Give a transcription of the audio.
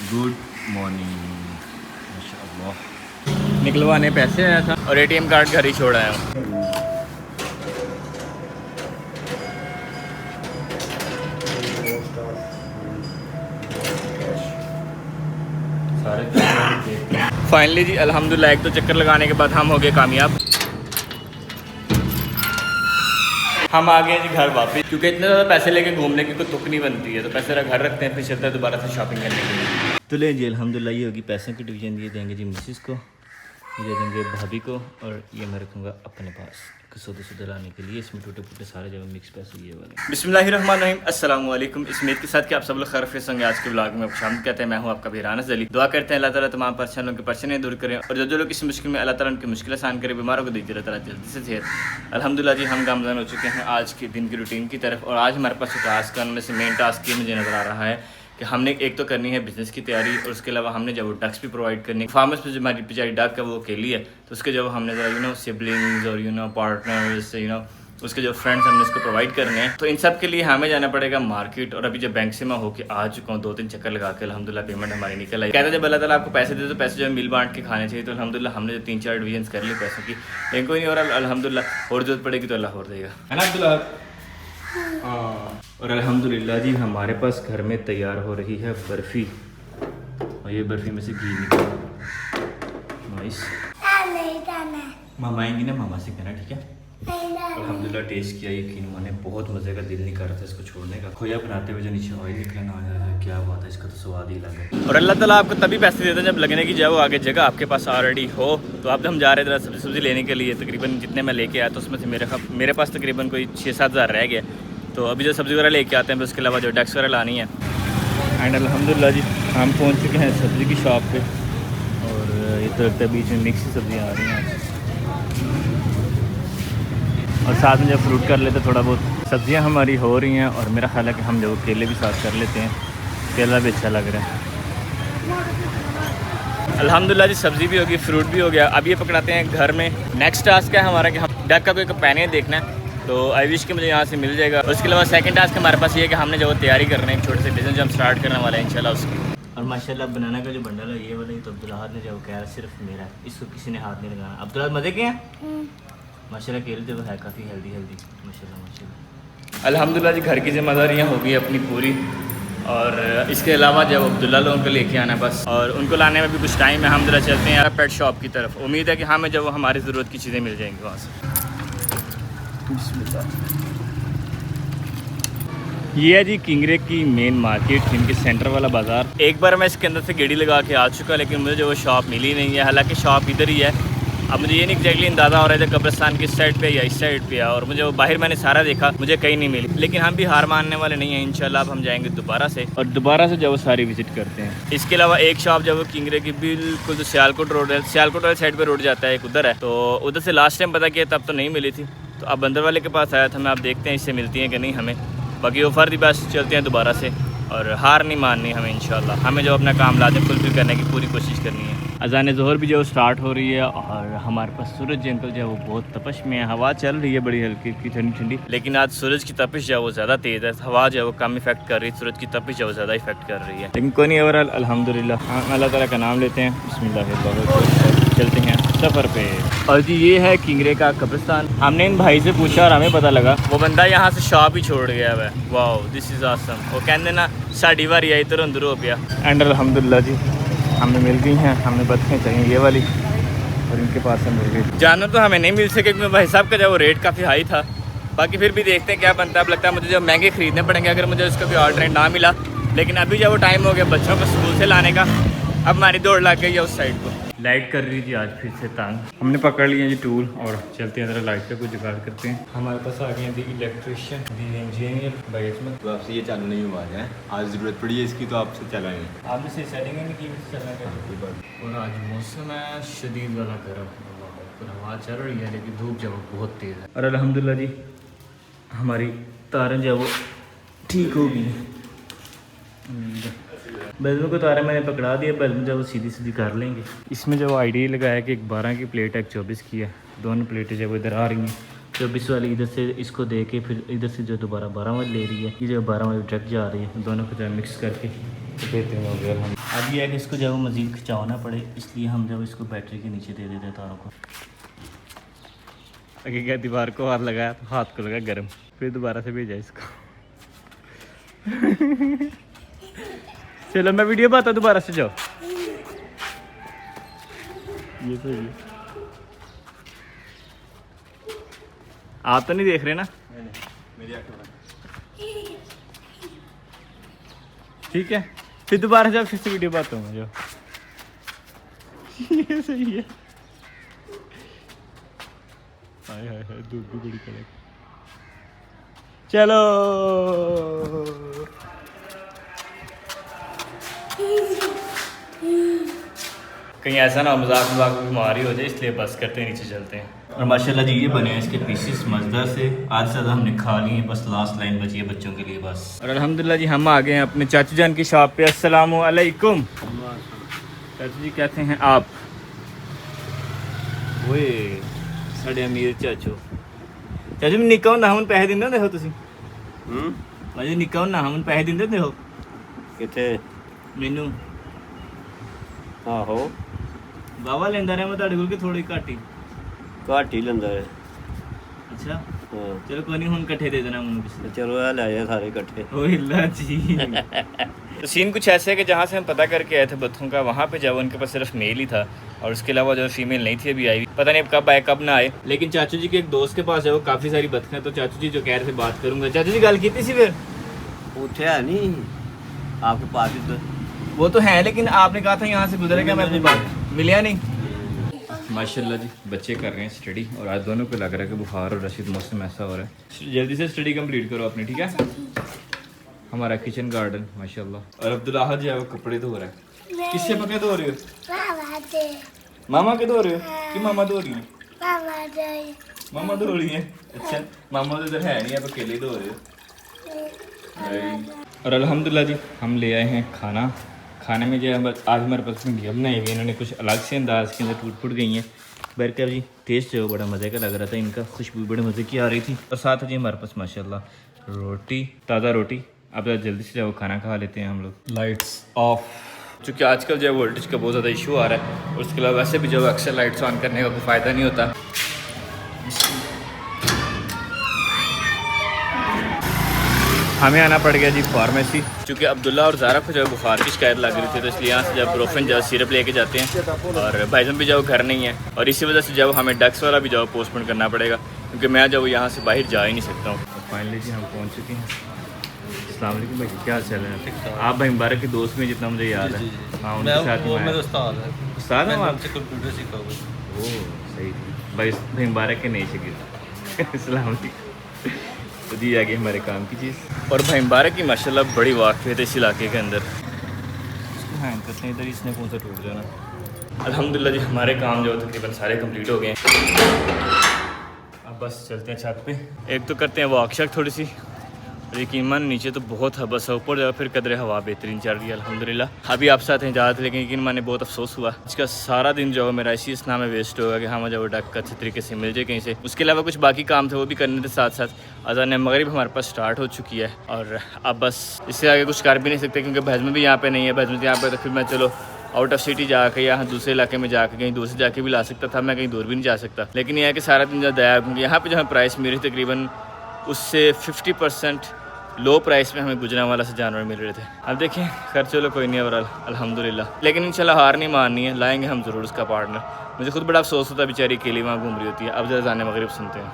Good morning. माशाअल्लाह निकलवाने पैसे आया था और एटीएम कार्ड घर ही छोड़ आया हूँ। फाइनली जी अल्हम्दुलिल्लाह एक तो चक्कर लगाने के बाद हम हो गए कामयाब। हम आ गए जी घर वापस, क्योंकि इतने ज़्यादा पैसे लेके घूमने की कोई तुक नहीं बनती है, तो पैसे घर रखते हैं, फिर चलते हैं दोबारा से शॉपिंग करने के लिए। तो ले जी अल्हम्दुलिल्लाह ये होगी पैसों की डिवीजन। ये देंगे जी मिसिस को, ये दे देंगे भाभी को, और ये मैं रखूँगा अपने पास सौदे लाने के लिए। इसमें टूटे फूटे सारे जो मिक्स पैसे ये वाले। बिस्मिल्लाहिर्रहमानिर्रहीम, अस्सलाम वालेकुम। इस उम्मीद के साथ कि आप सब लोग खैरियत से होंगे। आज के ब्लॉग में शामिल कहते हैं, मैं हूँ आपका वीरानस अली। दुआ करते हैं अल्लाह ताला तमाम परेशानियों की परेशानियां दूर करें, और जो लोग इस मुश्किल में अल्लाह ताला उनकी मुश्किल आसान करे, बीमारों को दीजिए अल्लाह ताला जल्दी से सेहत। अल्हम्दुलिल्लाह जी हम गामज़न हो चुके हैं आज के दिन की रूटीन की तरफ, और आज हमारे पास टास्क का उनमें से मेन टास्क ये मुझे नज़र आ रहा है कि हमने एक तो करनी है बिज़नेस की तैयारी, और उसके अलावा हमने जब वो डक्स भी प्रोवाइड करनी है। फार्मर्स में जो हमारी बेचारी डक है वो अकेली है, तो उसके जब हमने ज़रा सिबलिंग्स और पार्टनर्स उसके जो फ्रेंड्स हमने उसको प्रोवाइड करने हैं, तो इन सब के लिए हमें जाना पड़ेगा मार्केट। और अभी जब बैंक से मैं होके आ चुका हूँ, 2-3 चक्कर लगा के अल्हम्दुलिल्लाह पेमेंट हमारी निकल आई। कहते हैं जब अल्लाह ताला आपको पैसे दे तो पैसे जो है मिल बांट के खाने चाहिए, तो अल्हम्दुलिल्लाह हमने जो 3-4 डिवीजन कर लिए पैसों की, लेकिन कोई नहीं हो रहा। अल्हम्दुलिल्लाह और जरूरत पड़ेगी तो अल्लाह और देगा, है ना अब्दुल्ला। और अल्हम्दुलिल्लाह जी हमारे पास घर में तैयार हो रही है बर्फ़ी, और ये बर्फ़ी में से घी निकला। नाइस। मामा आएंगी ना, मामा से कहना ठीक है। अल्हम्दुलिल्लाह टेस्ट किया, यकीन माने बहुत मज़े का, दिल नहीं कर रहा था इसको छोड़ने का। खोया बनाते हुए जो नीचे ऑयल निकला ना, क्या बात है, इसका तो स्वाद ही अलग है। और अल्लाह ताला आपको तभी पैसे देता है जब लगने की जाए वो आगे जगह आपके पास ऑलरेडी हो। तो अब हम जा रहे थे सब्ज़ी लेने के लिए, तकरीबन जितने मैं लेके आया तो उसमें से मेरे पास तकरीबन कोई 6-7 हज़ार रह गया। तो अभी जो सब्ज़ी वगैरह लेके आते हैं, उसके अलावा जो डक्स वगैरह लानी है। एंड अल्हम्दुलिल्लाह जी हम पहुँच चुके हैं सब्ज़ी की शॉप पर, और ये तो लगता है बीच में मिक्स सब्ज़ियाँ आ रही हैं, और साथ में जब फ्रूट कर लेते थोड़ा बहुत। सब्जियां हमारी हो रही हैं, और मेरा ख्याल है कि हम जो केले भी साथ कर लेते हैं, केला भी अच्छा लग रहा है। अल्हम्दुलिल्लाह जी सब्ज़ी भी होगी, फ्रूट भी हो गया। अब ये पकड़ाते हैं घर में। नेक्स्ट टास्क है हमारा कि हम डक का कोई कंपेनियन देखना है, तो आई विश कि मुझे यहाँ से मिल जाएगा। उसके अलावा सेकंड टास्क हमारे पास ये है कि हमने जो तैयारी करनी है, छोटे से बिजनेस जो हम स्टार्ट करने वाले हैं इंशाल्लाह उसकी। और माशाल्लाह बनाना का जो बंडल है ये वाला, ये तो अब्दुल्ला ने जो कह रहा है सिर्फ मेरा है, इसको किसी ने हाथ नहीं लगाना। अब्दुल्ला मज़े के हैं माशाल्लाह, केले जो है काफ़ी हेल्दी माशाल्लाह। अल्हम्दुलिल्लाह जी घर की जिम्मेदारियाँ हो गई अपनी पूरी, और इसके अलावा जब अब्दुल्ला लोगों को लेके आना बस, और उनको लाने में भी कुछ टाइम है। हम जरा चलते हैं पेट शॉप की तरफ। उम्मीद है कि हमें जब हमारी ज़रूरत की चीज़ें मिल जाएंगी वहाँ से। ये है जी किंगरे की मेन मार्केट, इनके सेंटर वाला बाज़ार। एक बार मैं इसके अंदर से गेड़ी लगा के आ चुका, लेकिन मुझे जो वो शॉप मिली नहीं है। हालांकि शॉप इधर ही है। अब मुझे ये नहीं एग्जैक्टली अंदाज़ा हो रहा है कब्रिस्तान की साइड पे या इस साइड पे है, और मुझे वो बाहर मैंने सारा देखा, मुझे कहीं नहीं मिली। लेकिन हम भी हार मानने वाले नहीं हैं, इंशाल्लाह अब हम जाएंगे दोबारा से, और दोबारा से जब वो सारी विजिट करते हैं। इसके अलावा एक शॉप जब वो किंगरे की बिल्कुल जो सियालकोट रोड है, सियालकोट वाले साइड पर रोड जाता है, एक उधर है, तो उधर से लास्ट टाइम पता किया तब तो नहीं मिली थी। तो अब बंदर वाले के पास आया था मैं, आप देखते हैं इससे मिलती हैं कि नहीं हमें। बाकी वो फर्द बस चलते हैं दोबारा से, और हार नहीं माननी हमें इंशाल्लाह। हमें जो अपना काम लाते फुलफिल करने की पूरी कोशिश करनी है। अज़ान ज़ोहर भी जो स्टार्ट हो रही है, और हमारे पास सूरज जंकल जो है वो बहुत तपश में है। हवा चल रही है बड़ी हल्की ठंडी ठंडी, लेकिन आज सूरज की तपिश जो है वो ज़्यादा तेज़ है। हवा जो है वो कम इफेक्ट कर रही है, सूरज की तपिश जो है वो ज़्यादा इफेक्ट कर रही है। लेकिन कोई नहीं, ओवरऑल अल्हम्दुलिल्लाह हम अल्लाह ताला का नाम लेते हैं, बिस्मिल्लाह, चलते हैं सफ़र पे। और जी ये है किंगरे का कब्रिस्तान। हमने इन भाई से पूछा और हमें पता लगा वो बंदा यहाँ से शॉप ही छोड़ गया है। Wow this is awesome. वो कहते ना साड़ी बारी आई तो अंदर हो गया। एंड अल्हम्दुलिल्लाह जी हमें मिल गई हैं। हमें बत्तियाँ चाहिए ये वाली, और इनके पास से मिल गई। जानवर तो हमें नहीं मिल सके क्योंकि भाई साहब का जो वो रेट काफ़ी हाई था। बाकी फिर भी देखते हैं क्या बनता है। अब लगता है मुझे जो महंगे खरीदने पड़ेंगे अगर मुझे उसका कोई ऑर्डर ना मिला। लेकिन अभी जब वो टाइम हो गया बच्चों को स्कूल से लाने का, अब हमारी दौड़ लग गई है उस साइड को। लाइट कर रही थी आज फिर से तंग। हमने पकड़ लिया जी टूल, और चलते हैं ज़रा लाइट का कुछ जुगाड़ करते हैं। हमारे पास आ गए दी इलेक्ट्रिशियन, दी इंजीनियर भाई इसमें। तो आपसे ये चालू नहीं हुआ है, आज ज़रूरत पड़ी है इसकी, तो आपसे चलाएँ। आपने से सेटिंग नहीं की चलना कर। और आज मौसम है शदीद वाला गर्म, हवा चल रही है लेकिन धूप जो बहुत तेज़ है। और अल्हम्दुलिल्लाह जी हमारी तारें जो वो ठीक हो गई। बल्ब को तारे मैंने पकड़ा दिया, बल्ब जब वो सीधी सीधी कर लेंगे। इसमें जो आईडी लगाया कि एक 12 की प्लेट है, एक 24 की है। दोनों प्लेटें जब इधर आ रही हैं, 24 वाली इधर से इसको दे के फिर इधर से जो दोबारा 12 वाली ले रही है, ये जो 12 वाली डायरेक्ट जा रही है, दोनों को जो मिक्स करके तो बेहतरीन हो गया। हम अब ये है कि इसको जब मज़ीद खिंचाना पड़े, इसलिए हम जब इसको बैटरी के नीचे दे देते हैं तारों को। आगे क्या दीवार को हाथ लगाया तो हाथ को लगा गर्म, फिर दोबारा से भेजा इसको। चलो मैं वीडियो बताता, दोबारा से जाओ। ये तो ये आप तो नहीं देख रहे ना? मेरी आंखें बंद। ठीक है, फिर दोबारा जब फिर से वीडियो बात हूँ जो। ये सही है। हाय हाय हाय, धूप भी बड़ी कड़क। चलो कहीं ऐसा ना मजाक मजाक बीमारी हो जाए, इसलिए बस करते हैं, नीचे चलते हैं। और माशाल्लाह जी ये बने हैं इसके पीसेस मज़ेदार से। आज से ज़्यादा हमने खा लिए, बस लास्ट लाइन बची है बच्चों के लिए बस। और अल्हम्दुलिल्लाह जी हम आ गए हैं अपने चाचू जान की शॉप पे। अस्सलामु अलैकुम चाचू जी, कैसे हैं आप? ओए साढ़े अमीर चाचू। चाचू मैं निक्का होंदा हम पैसे दिंदे होंदे हो तुसीं? मैं निक्का होंदा हम पैसे दिंदे होंदे हो? किथे? मैनू आहो वावा लेंदा रहा मैं तुहाडे कोल कि थोड़ी घट ही? घट ही लंदा है। अच्छा हाँ चलो कोई नहीं, हुन इकट्ठे दे देना मुझे किसी। चलो आ ले जाए सारे इकट्ठे। ओ हिल्ला जी। तो सीन कुछ ऐसे है कि जहाँ से हम पता करके आए थे बत्थों का, वहाँ पे जब उनके पास सिर्फ मेल ही था और उसके अलावा जो फीमेल नहीं थी अभी आई। पता नहीं अब कब आए कब ना आए। लेकिन चाचू जी के एक दोस्त के पास है वो काफ़ी सारी बत्थें, तो चाचू जी जो कह रहे थे बात करूँगा। चाचू जी गल की थी फिर? उठे है नहीं आपके पास ही तो। वो तो है, लेकिन आपने कहा था यहाँ से गुजरेगा, मैं अपनी बात मिलिया नहीं। माशाल्लाह जी बच्चे कर रहे हैं स्टडी, और आज दोनों को लग रहा है कि बुखार और रशीद मौसम ऐसा हो रहा है। जल्दी से स्टडी कंप्लीट करो अपनी, ठीक है? हमारा किचन गार्डन माशाल्लाह। और अब्दुल्लाह जी वो कपड़े धो रहा है। किससे पकड़े धो रहे हो? मामा के धो रहे हो कि मामा धो रही है? मामा धो रही है। अच्छा मामा तो इधर है नहीं, आप अकेले धो रहे हो। और अल्हम्दुलिल्लाह जी हम ले आए हैं खाना। खाने में जो है आज हमारे पास भिंडियाँ बनाई हुई, इन्होंने कुछ अलग से अंदाज के अंदर टूट फूट गई हैं। बरकर जी टेस्ट जो बड़ा मज़े का लग रहा था, इनका खुशबू बड़े मज़े की आ रही थी। और साथ जी हमारे पास माशाल्लाह रोटी, ताज़ा रोटी। अब जल्दी से जो खाना खा लेते हैं हम लोग। लाइट्स ऑफ, चूँकि आजकल जो है वोल्टेज का बहुत ज़्यादा इशू आ रहा है, और उसके अलावा वैसे भी जो अक्सर लाइट्स ऑन करने का कोई फ़ायदा नहीं होता। हमें आना पड़ गया जी फार्मेसी, क्योंकि अब्दुल्ला और ज़ारा को जो बुखार की शिकायत लग रही थी, तो इसलिए यहाँ से जब ब्रोफेन जो सिरप लेके जाते हैं। और भाईजान भी जो घर नहीं है, और इसी वजह से जब हमें डक्स वाला भी जो पोस्टपोन करना पड़ेगा, क्योंकि मैं जब यहाँ से बाहर जा ही नहीं सकता हूँ। फाइनली जी हम पहुँच चुके हैं। अस्सलाम वालेकुम भाई, क्या चल रहा है? आप भाई मुबारक के दोस्त में जितना मुझे याद है। हाँ उनके साथ ही मैं उस्ताद हूँ आपसे कंप्यूटर सीखा हुआ। ओह सही भाई, भाई मुबारक के नहीं सीखे। अस्सलाम वालेकुम। तो दी आ गई हमारे काम की चीज़। और भाई मुबारक की माशाल्लाह बड़ी वाक़फ़ियत है इस इलाके के अंदर। इसको हैंग करते हैं इधर, इसने कौन सा टूट जाना। अल्हम्दुलिल्लाह जी हमारे काम जो तकरीबन सारे कंप्लीट हो गए हैं। अब बस चलते हैं छत पे। एक तो करते हैं वॉक शक थोड़ी सी, यकीन मान नीचे तो बहुत है, बस ऊपर जाओ फिर कदरे हवा बेहतरीन चल रही है अल्हम्दुलिल्लाह। अभी आप साथ हैं ज़्यादा, लेकिन यकीन माने बहुत अफसोस हुआ। इसका सारा दिन जो है मेरा इसी इस्ना में वेस्ट होगा कि हाँ मुझे वो डक अच्छे तरीके से मिल जाए कहीं से। उसके अलावा कुछ बाकी काम थे वो भी करने थे साथ साथ। अज़ान मगरिब हमारे पास स्टार्ट हो चुकी है, और अब बस इससे आगे कुछ कर भी नहीं सकते, क्योंकि भैज़ में भी यहाँ पे नहीं है। भैज़ में यहाँ पे तो फिर मैं चलो आउट ऑफ सिटी जाके या दूसरे इलाके में जाके कहीं दूर से जाके भी ला सकता था, मैं कहीं दूर भी नहीं जा सकता। लेकिन यह है कि सारा दिन जो दया, क्योंकि यहाँ पे जो है प्राइस मेरी तकरीबन उससे 50% लो प्राइस में हमें गुजरांवाला से जानवर मिल रहे थे। अब देखें खैर चलो कोई नहीं, ओवरऑल अल्हम्दुलिल्लाह। लेकिन इंशाल्लाह हार नहीं माननी है, लाएंगे हम ज़रूर उसका पार्टनर। मुझे खुद बड़ा अफसोस होता है, बेचारी अकेली वहाँ घूम रही होती है। अब जरा जाने मगरिब सुनते हैं।